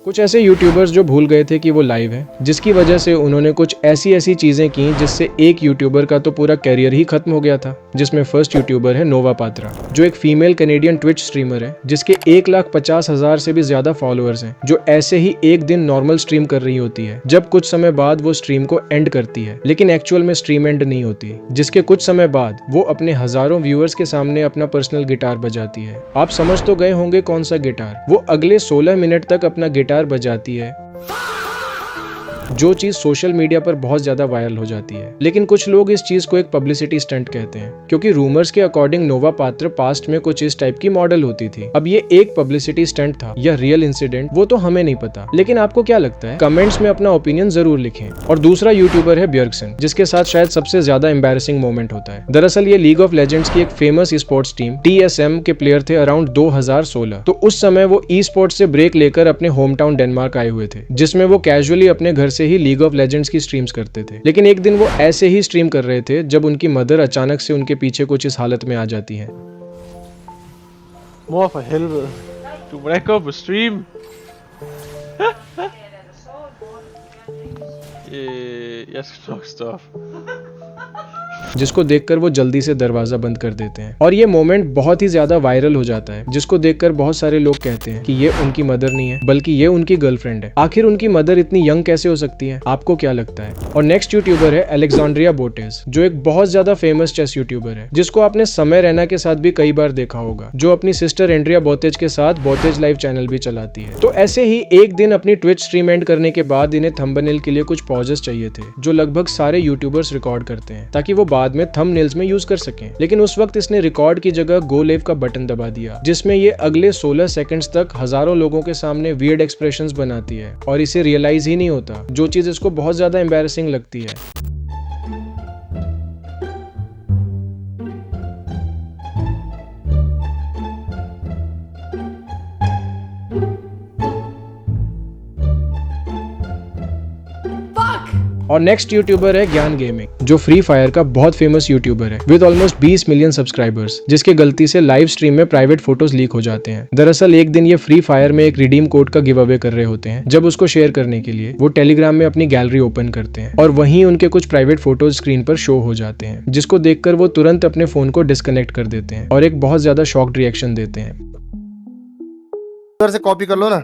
कुछ ऐसे यूट्यूबर्स जो भूल गए थे कि वो लाइव है, जिसकी वजह से उन्होंने कुछ ऐसी चीजें की जिससे एक यूट्यूबर का तो पूरा कैरियर ही खत्म हो गया था। जिसमें फर्स्ट यूट्यूबर है नोवा पात्रा, जो एक फीमेल कैनेडियन ट्विच स्ट्रीमर है जिसके 1,50,000 से भी ज्यादा फॉलोअर्स हैं, जो ऐसे ही एक दिन नॉर्मल स्ट्रीम कर रही होती है, जब कुछ समय बाद वो स्ट्रीम को एंड करती है, लेकिन एक्चुअल में स्ट्रीम एंड नहीं होती। जिसके कुछ समय बाद वो अपने हजारों व्यूअर्स के सामने अपना पर्सनल गिटार बजाती है। आप समझ तो गए होंगे कौन सा गिटार। वो अगले 16 मिनट तक अपना गिटार बजाती है, जो चीज सोशल मीडिया पर बहुत ज्यादा वायरल हो जाती है। लेकिन कुछ लोग इस चीज को एक पब्लिसिटी स्टंट कहते हैं, क्योंकि रूमर्स के अकॉर्डिंग नोवा पात्र पास्ट में कुछ इस टाइप की मॉडल होती थी। अब ये एक पब्लिसिटी स्टंट था या रियल इंसिडेंट, वो तो हमें नहीं पता, लेकिन आपको क्या लगता है कमेंट्स में अपना ओपिनियन जरूर लिखें। और दूसरा यूट्यूबर है ब्जर्कसन, जिसके साथ शायद सबसे ज्यादा एम्बैरेसिंग मोमेंट होता है। दरअसल ये लीग ऑफ लेजेंड्स की एक फेमस स्पोर्ट्स टीम TSM के प्लेयर थे अराउंड 2016। तो उस समय वो ई स्पोर्ट्स से ब्रेक लेकर अपने होम टाउन डेनमार्क आए हुए थे, जिसमें वो कैजुअली अपने घर से ही लीग ऑफ लेजेंड्स की स्ट्रीम्स करते थे। लेकिन एक दिन वो ऐसे ही स्ट्रीम कर रहे थे जब उनकी मदर अचानक से उनके पीछे कुछ इस हालत में आ जाती है। Mor for helvede. Du må da ikke gå på stream. Jeg skal nok stoppe. जिसको देखकर वो जल्दी से दरवाजा बंद कर देते हैं और ये मोमेंट बहुत ही ज्यादा वायरल हो जाता है, जिसको देखकर बहुत सारे लोग कहते हैं कि ये उनकी मदर नहीं है बल्कि ये उनकी गर्लफ्रेंड है। आखिर उनकी मदर इतनी यंग कैसे हो सकती है, आपको क्या लगता है? और नेक्स्ट यूट्यूबर है अलेक्जेंड्रिया बोटेज, जो एक बहुत ज्यादा फेमस चेस यूट्यूबर है, जिसको आपने समय रैना के साथ भी कई बार देखा होगा, जो अपनी सिस्टर एंड्रिया बोतेज के साथ बोतेज लाइव चैनल भी चलाती है। तो ऐसे ही एक दिन अपनी ट्विच स्ट्रीम एंड करने के बाद इन्हें थंबनेल के लिए कुछ पॉजेस चाहिए थे, जो लगभग सारे यूट्यूबर्स रिकॉर्ड करते हैं ताकि वो बाद में थंबनेल्स में यूज कर सकें। लेकिन उस वक्त इसने रिकॉर्ड की जगह गो लाइव का बटन दबा दिया, जिसमें ये अगले 16 सेकंड्स तक हजारों लोगों के सामने वियर्ड एक्सप्रेशंस बनाती है और इसे रियलाइज ही नहीं होता, जो चीज इसको बहुत ज्यादा एम्बैरेसिंग लगती है। और नेक्स्ट यूट्यूबर है ज्ञान गेमिंग, जो फ्री फायर का बहुत फेमस यूट्यूबर है विद ऑलमोस्ट 20 मिलियन सब्सक्राइबर्स, जिसके गलती से लाइव स्ट्रीम में प्राइवेट फोटोज लीक हो जाते हैं। दरअसल एक दिन ये फ्री फायर में एक रिडीम कोड का गिव अवे कर रहे होते हैं। जब उसको शेयर करने के लिए वो टेलीग्राम में अपनी गैलरी ओपन करते हैं और वहीं उनके कुछ प्राइवेट फोटोज स्क्रीन पर शो हो जाते हैं, जिसको देखकर वो तुरंत अपने फोन को डिस्कनेक्ट कर देते हैं और एक बहुत ज्यादा शॉक्ड रिएक्शन देते हैं। से कॉपी कर लो ना।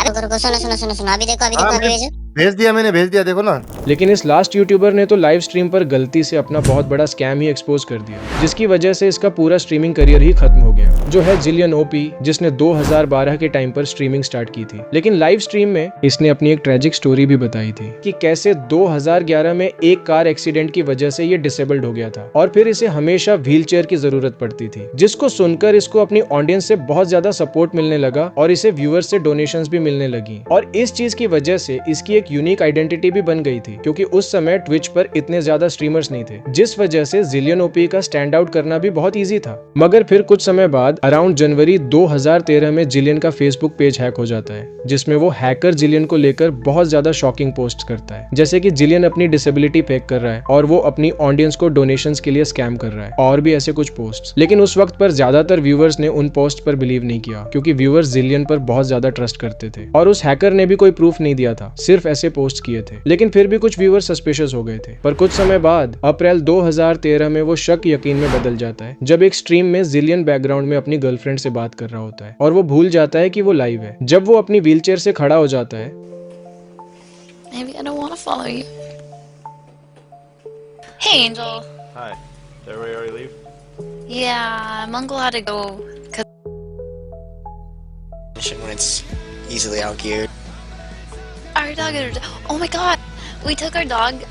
अरे सुनो अभी देखो भेज दिया देखो ना। लेकिन इस लास्ट यूट्यूबर ने तो लाइव स्ट्रीम पर गलती से अपना बहुत बड़ा स्कैम ही एक्सपोज कर दिया, जिसकी वजह से इसका पूरा स्ट्रीमिंग करियर ही खत्म हो गया, जो है जिलियन ओपी, जिसने 2012 के टाइम पर स्ट्रीमिंग स्टार्ट की थी। लेकिन लाइव स्ट्रीम में इसने अपनी एक ट्रेजिक स्टोरी भी बताई थी कि कैसे 2011 में एक कार एक्सीडेंट की वजह से ये डिसेबल्ड हो गया था और फिर इसे हमेशा व्हील चेयर की जरूरत पड़ती थी, जिसको सुनकर इसको अपनी ऑडियंस से बहुत ज्यादा सपोर्ट मिलने लगा और इसे व्यूअर्स से डोनेशंस भी मिलने लगी। और इस चीज की वजह से इसकी एक यूनिक आइडेंटिटी भी बन गई थी, क्योंकि उस समय ट्विच पर इतने ज्यादा स्ट्रीमर्स नहीं थे, जिस वजह से जिलियन ओपी का स्टैंड आउट करना भी बहुत इजी था। मगर फिर कुछ समय बाद अराउंड जनवरी 2013 में जिलियन का फेसबुक पेज हैक हो जाता है, जिसमें वो हैकर जिलियन को लेकर बहुत ज्यादा शॉकिंग पोस्ट करता है, जैसे कि जिलियन अपनी डिसेबिलिटी फेक कर रहा है और वो अपनी ऑडियंस को डोनेशंस के लिए स्कैम कर रहा है और भी ऐसे कुछ पोस्ट। लेकिन उस वक्त पर ज्यादातर व्यूअर्स ने उन पोस्ट पर बिलीव नहीं किया, क्योंकि व्यूअर्स जिलियन पर बहुत ज्यादा ट्रस्ट करते थे और उस हैकर ने भी कोई प्रूफ नहीं दिया था, सिर्फ ऐसे पोस्ट किए थे। लेकिन फिर भी कुछ व्यूअर्स सस्पिशियस हो गए थे। पर कुछ समय बाद अप्रैल 2013 में वो शक यकीन में बदल जाता है, जब एक स्ट्रीम में जिलियन बैकग्राउंड में अपनी गर्लफ्रेंड से बात कर रहा होता है और वो भूल जाता है कि वो लाइव है। जब वो अपनी व्हीलचेयर से खड़ा हो जाता है, Maybe I don't want to follow you. Hey, Angel. Hi. Did everybody already leave? Yeah, Mungle had to go. When it's easily out geared. Our dog. Oh my God, we took our dog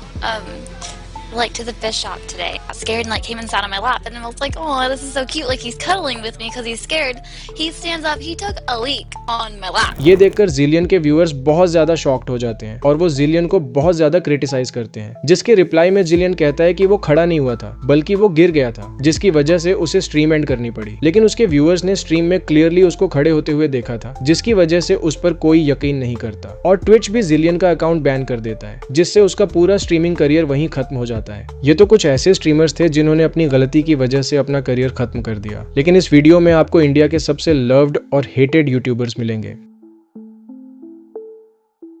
like to the fish shop today. I was scared and like came and sat on my lap, and I was like, oh, this is so cute. Like he's cuddling with me because he's scared. He stands up. He took a leak on my lap. ये देखकर Jillian के viewers बहुत ज्यादा shocked हो जाते हैं और वो जिलियन को बहुत ज्यादा क्रिटिसाइज करते हैं, जिसके रिप्लाई में जिलियन कहता है कि वो खड़ा नहीं हुआ था बल्कि वो गिर गया था, जिसकी वजह से उसे स्ट्रीम एंड करनी पड़ी। लेकिन उसके व्यूअर्स ने स्ट्रीम में क्लियरली उसको खड़े होते हुए देखा था, जिसकी वजह से उस पर कोई यकीन नहीं करता और ट्विच भी जिलियन का अकाउंट बैन कर देता है, जिससे उसका पूरा स्ट्रीमिंग करियर वहीं खत्म हो जाता है। ये तो कुछ ऐसे स्ट्रीमर्स थे जिन्होंने अपनी गलती की वजह से अपना करियर खत्म कर दिया। लेकिन इस वीडियो में आपको इंडिया के सबसे लव्ड और हेटेड यूट्यूबर्स मिलेंगे।